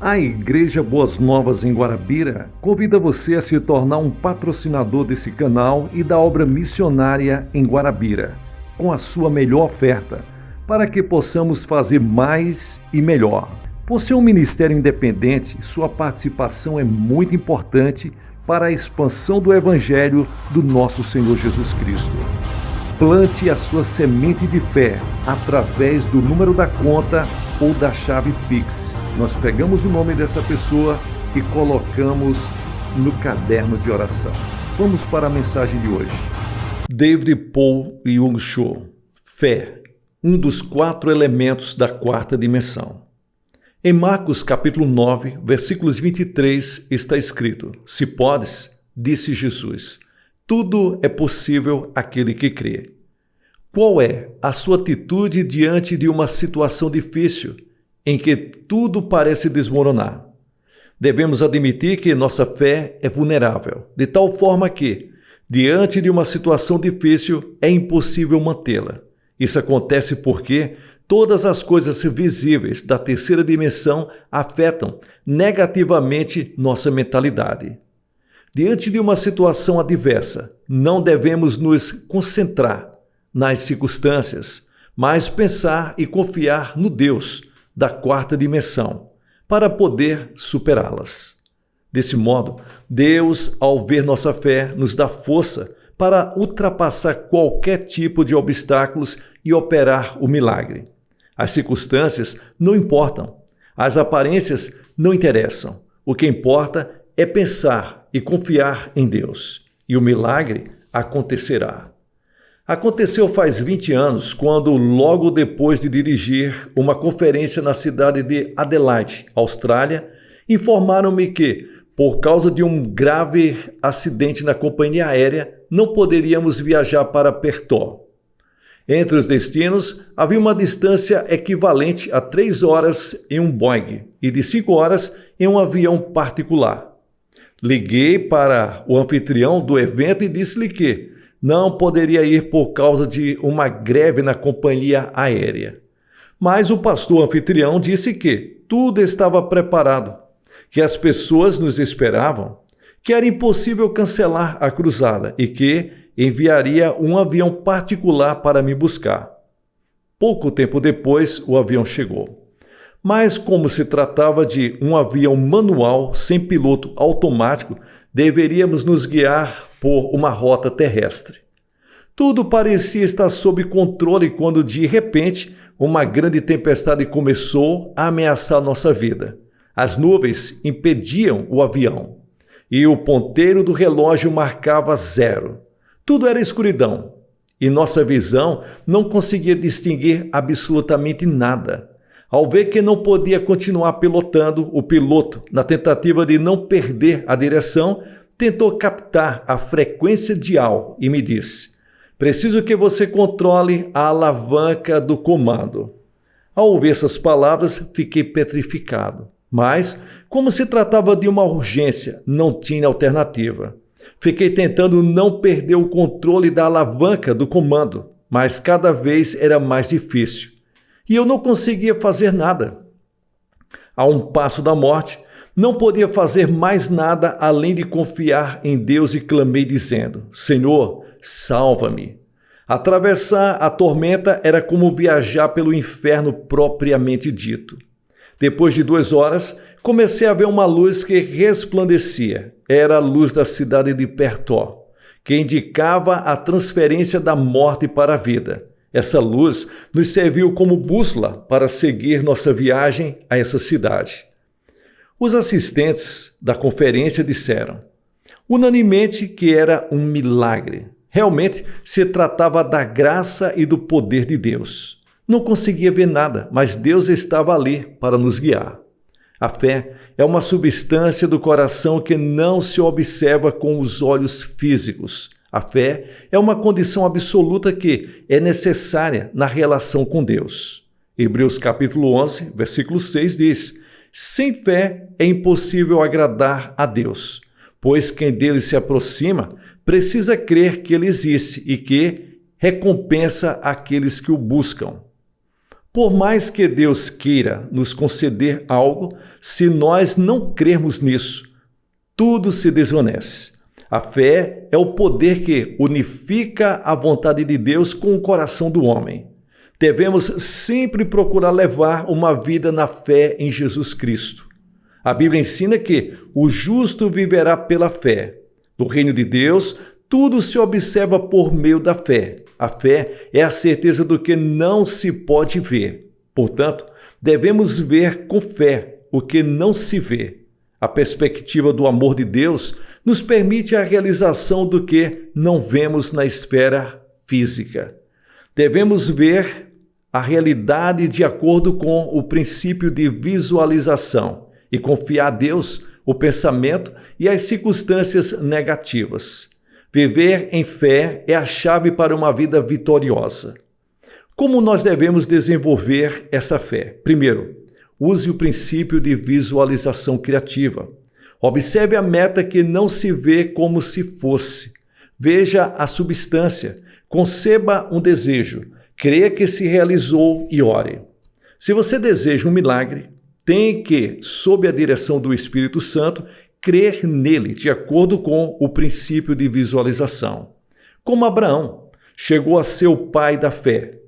A Igreja Boas Novas em Guarabira convida você a se tornar um patrocinador desse canal e da obra missionária em Guarabira, com a sua melhor oferta, para que possamos fazer mais e melhor. Por ser um ministério independente, sua participação é muito importante para a expansão do Evangelho do nosso Senhor Jesus Cristo. Plante a sua semente de fé através do número da conta ou da chave Pix. Nós pegamos o nome dessa pessoa e colocamos no caderno de oração. Vamos para a mensagem de hoje. David Paul Jung Cho. Fé, um dos 4 elementos da quarta dimensão. Em Marcos capítulo 9, versículos 23, está escrito: Se podes, disse Jesus, tudo é possível àquele que crê. Qual é a sua atitude diante de uma situação difícil, em que tudo parece desmoronar? Devemos admitir que nossa fé é vulnerável, de tal forma que, diante de uma situação difícil, é impossível mantê-la. Isso acontece porque todas as coisas visíveis da terceira dimensão afetam negativamente nossa mentalidade. Diante de uma situação adversa, não devemos nos concentrar nas circunstâncias, mas pensar e confiar no Deus da quarta dimensão para poder superá-las. Desse modo, Deus, ao ver nossa fé, nos dá força para ultrapassar qualquer tipo de obstáculos e operar o milagre. As circunstâncias não importam, as aparências não interessam. O que importa é pensar e confiar em Deus, e o milagre acontecerá. Aconteceu faz 20 anos, quando, logo depois de dirigir uma conferência na cidade de Adelaide, Austrália, informaram-me que, por causa de um grave acidente na companhia aérea, não poderíamos viajar para Perth. Entre os destinos, havia uma distância equivalente a 3 horas em um Boeing e de 5 horas em um avião particular. Liguei para o anfitrião do evento e disse-lhe que não poderia ir por causa de uma greve na companhia aérea. Mas o pastor anfitrião disse que tudo estava preparado, que as pessoas nos esperavam, que era impossível cancelar a cruzada e que enviaria um avião particular para me buscar. Pouco tempo depois, o avião chegou. Mas como se tratava de um avião manual sem piloto automático, deveríamos nos guiar por uma rota terrestre. Tudo parecia estar sob controle quando, de repente, uma grande tempestade começou a ameaçar nossa vida. As nuvens impediam o avião e o ponteiro do relógio marcava 0. Tudo era escuridão e nossa visão não conseguia distinguir absolutamente nada. Ao ver que não podia continuar pilotando, o piloto, na tentativa de não perder a direção, tentou captar a frequência dial e me disse: preciso que você controle a alavanca do comando. Ao ouvir essas palavras, fiquei petrificado. Mas, como se tratava de uma urgência, não tinha alternativa. Fiquei tentando não perder o controle da alavanca do comando, mas cada vez era mais difícil. E eu não conseguia fazer nada. A um passo da morte, não podia fazer mais nada além de confiar em Deus e clamei dizendo: Senhor, salva-me. Atravessar a tormenta era como viajar pelo inferno propriamente dito. Depois de 2 horas, comecei a ver uma luz que resplandecia. Era a luz da cidade de Perth, que indicava a transferência da morte para a vida. Essa luz nos serviu como bússola para seguir nossa viagem a essa cidade. Os assistentes da conferência disseram, unanimemente, que era um milagre. Realmente se tratava da graça e do poder de Deus. Não conseguia ver nada, mas Deus estava ali para nos guiar. A fé é uma substância do coração que não se observa com os olhos físicos. A fé é uma condição absoluta que é necessária na relação com Deus. Hebreus capítulo 11, versículo 6 diz: sem fé é impossível agradar a Deus, pois quem dele se aproxima precisa crer que ele existe e que recompensa aqueles que o buscam. Por mais que Deus queira nos conceder algo, se nós não crermos nisso, tudo se desvanece. A fé é o poder que unifica a vontade de Deus com o coração do homem. Devemos sempre procurar levar uma vida na fé em Jesus Cristo. A Bíblia ensina que o justo viverá pela fé. No reino de Deus, tudo se observa por meio da fé. A fé é a certeza do que não se pode ver. Portanto, devemos ver com fé o que não se vê. A perspectiva do amor de Deus nos permite a realização do que não vemos na esfera física. Devemos ver a realidade de acordo com o princípio de visualização e confiar a Deus o pensamento e as circunstâncias negativas. Viver em fé é a chave para uma vida vitoriosa. Como nós devemos desenvolver essa fé? Primeiro, use o princípio de visualização criativa. Observe a meta que não se vê como se fosse. Veja a substância, conceba um desejo, creia que se realizou e ore. Se você deseja um milagre, tem que, sob a direção do Espírito Santo, crer nele de acordo com o princípio de visualização. Como Abraão chegou a ser o pai da fé,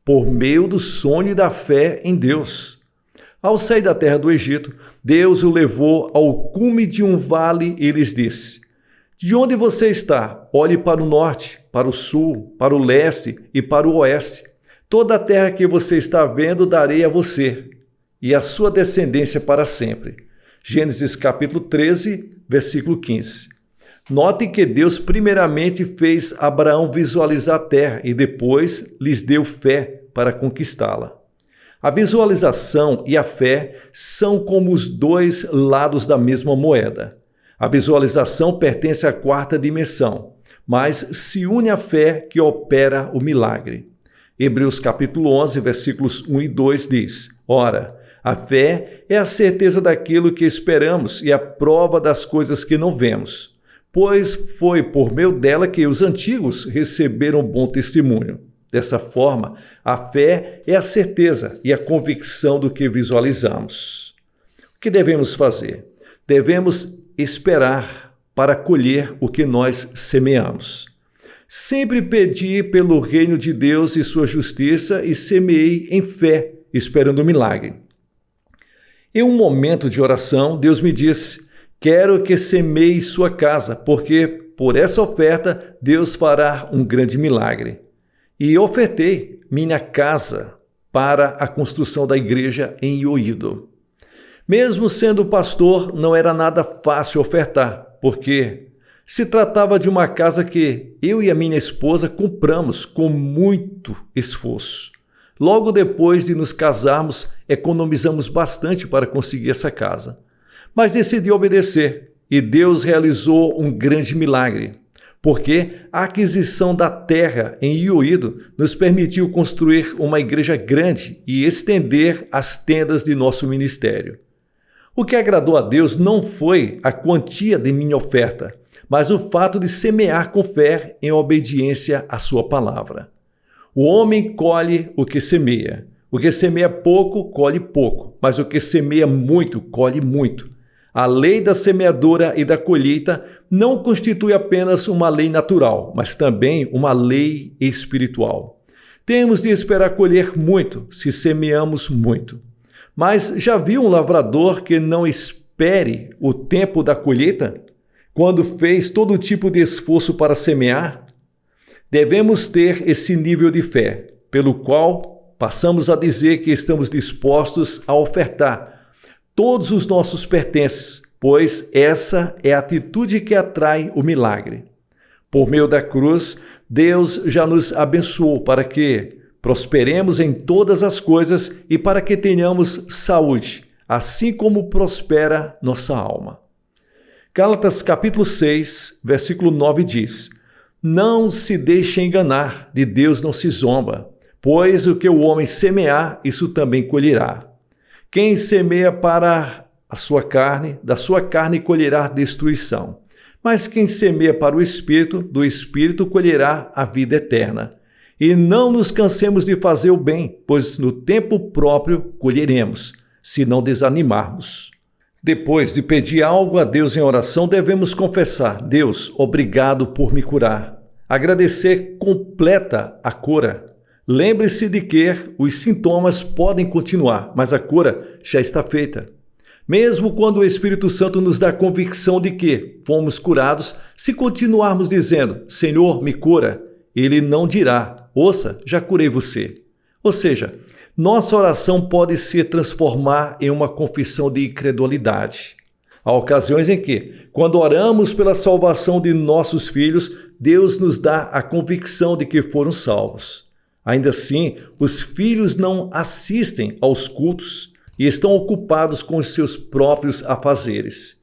por meio do sonho e da fé em Deus. Ao sair da terra do Egito, Deus o levou ao cume de um vale e lhes disse: de onde você está? Olhe para o norte, para o sul, para o leste e para o oeste. Toda a terra que você está vendo darei a você e a sua descendência para sempre. Gênesis capítulo 13, versículo 15. Note que Deus primeiramente fez Abraão visualizar a terra e depois lhes deu fé para conquistá-la. A visualização e a fé são como os dois lados da mesma moeda. A visualização pertence à quarta dimensão, mas se une à fé que opera o milagre. Hebreus capítulo 11, versículos 1 e 2 diz: ora, a fé é a certeza daquilo que esperamos e a prova das coisas que não vemos, pois foi por meio dela que os antigos receberam bom testemunho. Dessa forma, a fé é a certeza e a convicção do que visualizamos. O que devemos fazer? Devemos esperar para colher o que nós semeamos. Sempre pedi pelo reino de Deus e sua justiça e semeei em fé, esperando o milagre. Em um momento de oração, Deus me disse: quero que semeie sua casa, porque por essa oferta Deus fará um grande milagre. E ofertei minha casa para a construção da igreja em Ioído. Mesmo sendo pastor, não era nada fácil ofertar, porque se tratava de uma casa que eu e a minha esposa compramos com muito esforço. Logo depois de nos casarmos, economizamos bastante para conseguir essa casa. Mas decidi obedecer e Deus realizou um grande milagre, porque a aquisição da terra em Ioído nos permitiu construir uma igreja grande e estender as tendas de nosso ministério. O que agradou a Deus não foi a quantia de minha oferta, mas o fato de semear com fé em obediência à sua palavra. O homem colhe o que semeia. O que semeia pouco, colhe pouco, mas o que semeia muito, colhe muito. A lei da semeadura e da colheita não constitui apenas uma lei natural, mas também uma lei espiritual. Temos de esperar colher muito se semeamos muito. Mas já viu um lavrador que não espere o tempo da colheita, quando fez todo tipo de esforço para semear? Devemos ter esse nível de fé, pelo qual passamos a dizer que estamos dispostos a ofertar todos os nossos pertences, pois essa é a atitude que atrai o milagre. Por meio da cruz, Deus já nos abençoou para que prosperemos em todas as coisas e para que tenhamos saúde, assim como prospera nossa alma. Gálatas capítulo 6, versículo 9 diz: não se deixe enganar, de Deus não se zomba, pois o que o homem semear, isso também colherá. Quem semeia para a sua carne, da sua carne colherá destruição. Mas quem semeia para o Espírito, do Espírito colherá a vida eterna. E não nos cansemos de fazer o bem, pois no tempo próprio colheremos, se não desanimarmos. Depois de pedir algo a Deus em oração, devemos confessar: Deus, obrigado por me curar. Agradecer completa a cura. Lembre-se de que os sintomas podem continuar, mas a cura já está feita. Mesmo quando o Espírito Santo nos dá convicção de que fomos curados, se continuarmos dizendo, Senhor, me cura, Ele não dirá, ouça, já curei você. Ou seja, nossa oração pode se transformar em uma confissão de incredulidade. Há ocasiões em que, quando oramos pela salvação de nossos filhos, Deus nos dá a convicção de que foram salvos. Ainda assim, os filhos não assistem aos cultos e estão ocupados com os seus próprios afazeres.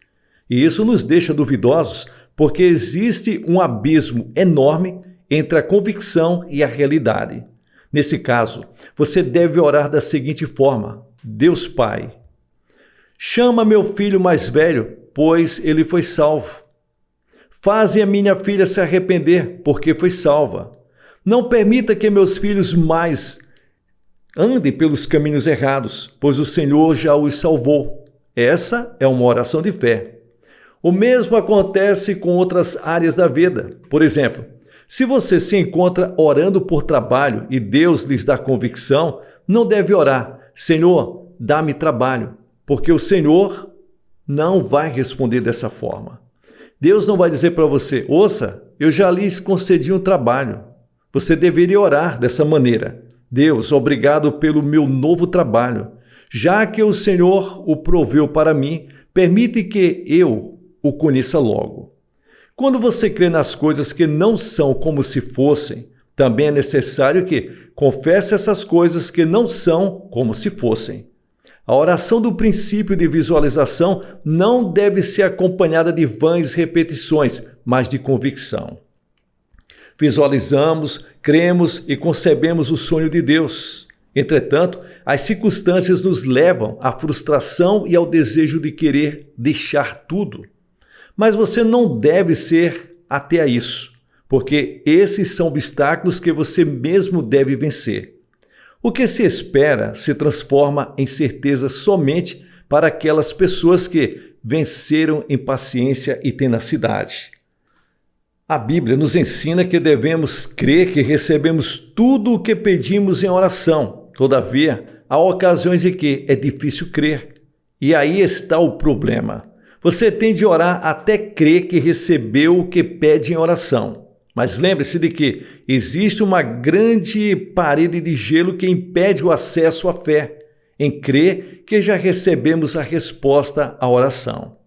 E isso nos deixa duvidosos, porque existe um abismo enorme entre a convicção e a realidade. Nesse caso, você deve orar da seguinte forma: Deus Pai, chama meu filho mais velho, pois ele foi salvo. Faze a minha filha se arrepender, porque foi salva. Não permita que meus filhos mais andem pelos caminhos errados, pois o Senhor já os salvou. Essa é uma oração de fé. O mesmo acontece com outras áreas da vida. Por exemplo, se você se encontra orando por trabalho e Deus lhes dá convicção, não deve orar, Senhor, dá-me trabalho, porque o Senhor não vai responder dessa forma. Deus não vai dizer para você, ouça, eu já lhes concedi um trabalho. Você deveria orar dessa maneira. Deus, obrigado pelo meu novo trabalho. Já que o Senhor o proveu para mim, permite que eu o conheça logo. Quando você crê nas coisas que não são como se fossem, também é necessário que confesse essas coisas que não são como se fossem. A oração do princípio de visualização não deve ser acompanhada de vãs repetições, mas de convicção. Visualizamos, cremos e concebemos o sonho de Deus. Entretanto, as circunstâncias nos levam à frustração e ao desejo de querer deixar tudo. Mas você não deve ser até a isso, porque esses são obstáculos que você mesmo deve vencer. O que se espera se transforma em certeza somente para aquelas pessoas que venceram em paciência e tenacidade. A Bíblia nos ensina que devemos crer que recebemos tudo o que pedimos em oração. Todavia, há ocasiões em que é difícil crer. E aí está o problema. Você tem de orar até crer que recebeu o que pede em oração. Mas lembre-se de que existe uma grande parede de gelo que impede o acesso à fé, em crer que já recebemos a resposta à oração.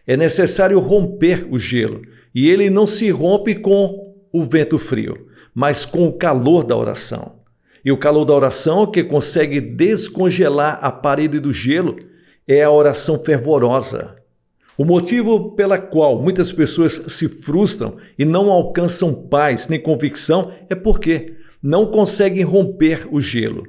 É necessário romper o gelo, e ele não se rompe com o vento frio, mas com o calor da oração. E o calor da oração que consegue descongelar a parede do gelo é a oração fervorosa. O motivo pela qual muitas pessoas se frustram e não alcançam paz nem convicção é porque não conseguem romper o gelo.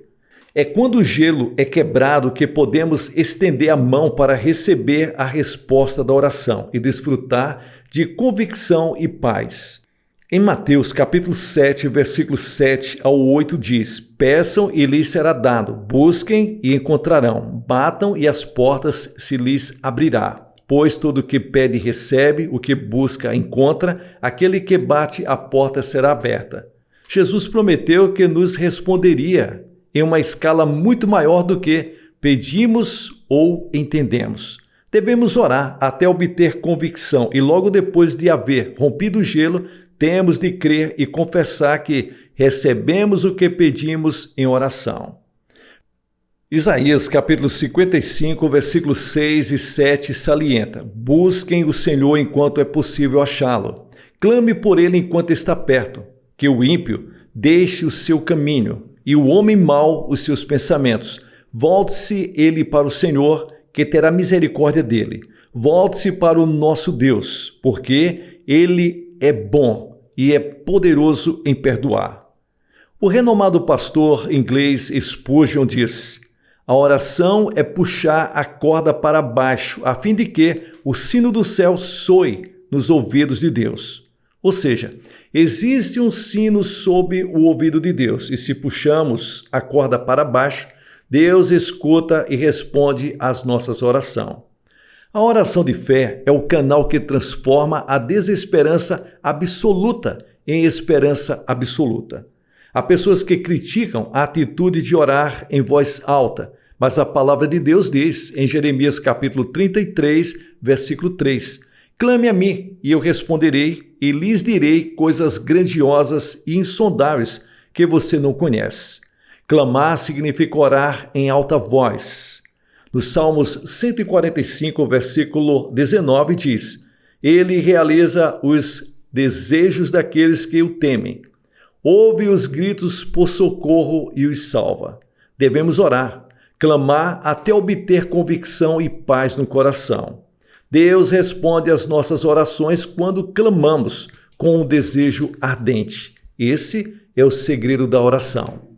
É quando o gelo é quebrado que podemos estender a mão para receber a resposta da oração e desfrutar de convicção e paz. Em Mateus capítulo 7, versículos 7 ao 8 diz: Peçam e lhes será dado, busquem e encontrarão, batam e as portas se lhes abrirá. Pois todo o que pede recebe, o que busca encontra, aquele que bate a porta será aberta. Jesus prometeu que nos responderia em uma escala muito maior do que pedimos ou entendemos. Devemos orar até obter convicção e logo depois de haver rompido o gelo, temos de crer e confessar que recebemos o que pedimos em oração. Isaías capítulo 55, versículos 6 e 7 salienta: Busquem o Senhor enquanto é possível achá-lo. Clame por ele enquanto está perto. Que o ímpio deixe o seu caminho e o homem mau os seus pensamentos. Volte-se ele para o Senhor, que terá misericórdia dele. Volte-se para o nosso Deus, porque ele é bom e é poderoso em perdoar. O renomado pastor inglês Spurgeon diz: a oração é puxar a corda para baixo, a fim de que o sino do céu soe nos ouvidos de Deus. Ou seja, Existe um sino sob o ouvido de Deus, e se puxamos a corda para baixo, Deus escuta e responde às nossas orações. A oração de fé é o canal que transforma a desesperança absoluta em esperança absoluta. Há pessoas que criticam a atitude de orar em voz alta, mas a palavra de Deus diz, em Jeremias capítulo 33, versículo 3, clame a mim, e eu responderei, e lhes direi coisas grandiosas e insondáveis que você não conhece. Clamar significa orar em alta voz. Nos Salmos 145, versículo 19, diz, Ele realiza os desejos daqueles que o temem. Ouve os gritos por socorro e os salva. Devemos orar, clamar até obter convicção e paz no coração. Deus responde às nossas orações quando clamamos com um desejo ardente. Esse é o segredo da oração.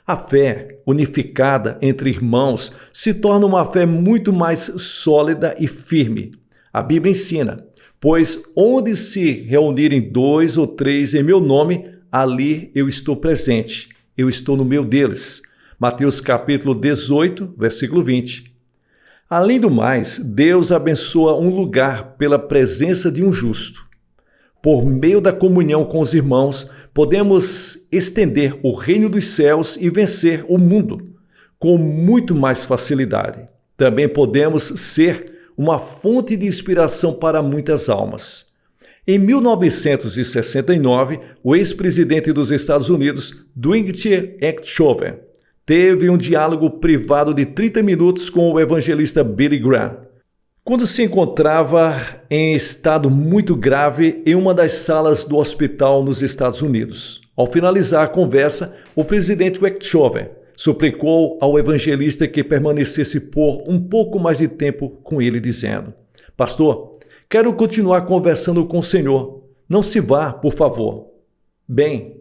A fé unificada entre irmãos se torna uma fé muito mais sólida e firme. A Bíblia ensina, pois onde se reunirem 2 ou 3 em meu nome, ali eu estou presente, eu estou no meio deles. Mateus capítulo 18, versículo 20. Além do mais, Deus abençoa um lugar pela presença de um justo. Por meio da comunhão com os irmãos, podemos estender o reino dos céus e vencer o mundo com muito mais facilidade. Também podemos ser uma fonte de inspiração para muitas almas. Em 1969, o ex-presidente dos Estados Unidos, Dwight Eisenhower, teve um diálogo privado de 30 minutos com o evangelista Billy Graham, quando se encontrava em estado muito grave em uma das salas do hospital nos Estados Unidos. Ao finalizar a conversa, o presidente Eisenhower suplicou ao evangelista que permanecesse por um pouco mais de tempo com ele, dizendo, Pastor, quero continuar conversando com o Senhor. Não se vá, por favor. Bem,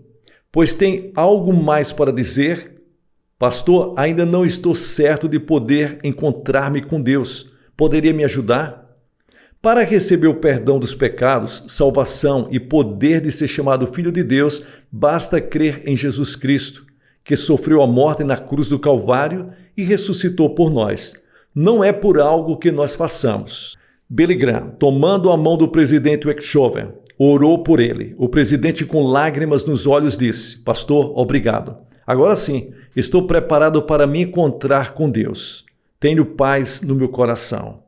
pois tem algo mais para dizer? Pastor, ainda não estou certo de poder encontrar-me com Deus. Poderia me ajudar? Para receber o perdão dos pecados, salvação e poder de ser chamado Filho de Deus, basta crer em Jesus Cristo, que sofreu a morte na cruz do Calvário e ressuscitou por nós. Não é por algo que nós façamos. Billy Graham, tomando a mão do presidente Eisenhower, orou por ele. O presidente, com lágrimas nos olhos, disse, Pastor, obrigado. Agora sim, estou preparado para me encontrar com Deus. Tenho paz no meu coração.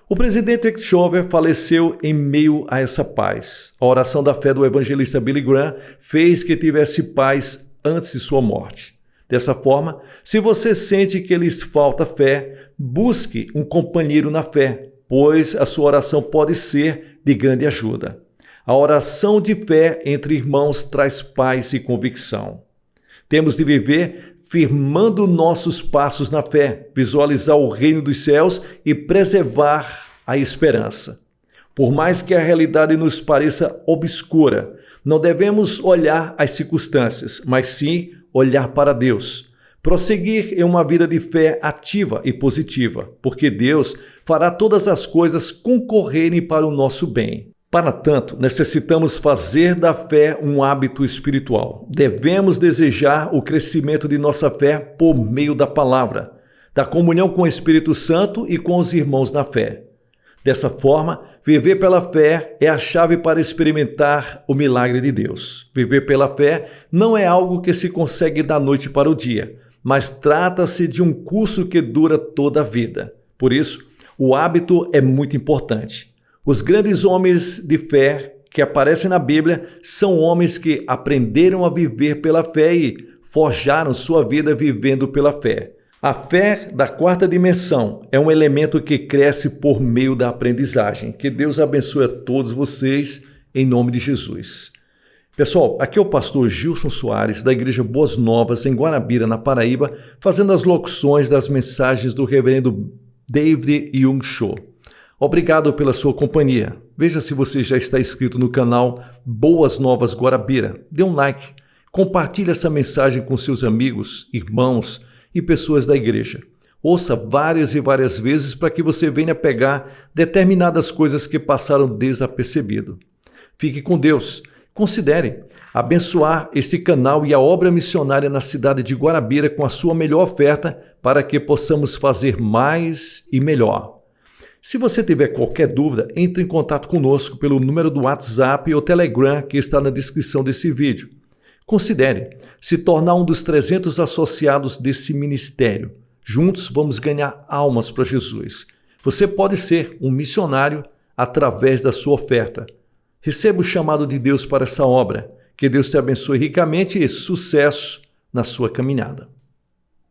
O presidente Eisenhower faleceu em meio a essa paz. A oração da fé do evangelista Billy Graham fez que tivesse paz antes de sua morte. Dessa forma, se você sente que lhes falta fé, busque um companheiro na fé, pois a sua oração pode ser de grande ajuda. A oração de fé entre irmãos traz paz e convicção. Temos de viver firmando nossos passos na fé, visualizar o reino dos céus e preservar a esperança. Por mais que a realidade nos pareça obscura, não devemos olhar as circunstâncias, mas sim olhar para Deus. Prosseguir em uma vida de fé ativa e positiva, porque Deus fará todas as coisas concorrerem para o nosso bem. Para tanto, necessitamos fazer da fé um hábito espiritual. Devemos desejar o crescimento de nossa fé por meio da palavra, da comunhão com o Espírito Santo e com os irmãos na fé. Dessa forma, viver pela fé é a chave para experimentar o milagre de Deus. Viver pela fé não é algo que se consegue da noite para o dia, mas trata-se de um curso que dura toda a vida. Por isso, o hábito é muito importante. Os grandes homens de fé que aparecem na Bíblia são homens que aprenderam a viver pela fé e forjaram sua vida vivendo pela fé. A fé da quarta dimensão é um elemento que cresce por meio da aprendizagem. Que Deus abençoe a todos vocês, em nome de Jesus. Pessoal, aqui é o pastor Gilson Soares, da Igreja Boas Novas, em Guarabira, na Paraíba, fazendo as locuções das mensagens do reverendo David Young Cho. Obrigado pela sua companhia. Veja se você já está inscrito no canal Boas Novas Guarabira. Dê um like, compartilhe essa mensagem com seus amigos, irmãos e pessoas da igreja. Ouça várias e várias vezes para que você venha pegar determinadas coisas que passaram desapercebido. Fique com Deus. Considere abençoar este canal e a obra missionária na cidade de Guarabira com a sua melhor oferta para que possamos fazer mais e melhor. Se você tiver qualquer dúvida, entre em contato conosco pelo número do WhatsApp ou Telegram que está na descrição desse vídeo. Considere se tornar um dos 300 associados desse ministério. Juntos vamos ganhar almas para Jesus. Você pode ser um missionário através da sua oferta. Receba o chamado de Deus para essa obra. Que Deus te abençoe ricamente e sucesso na sua caminhada.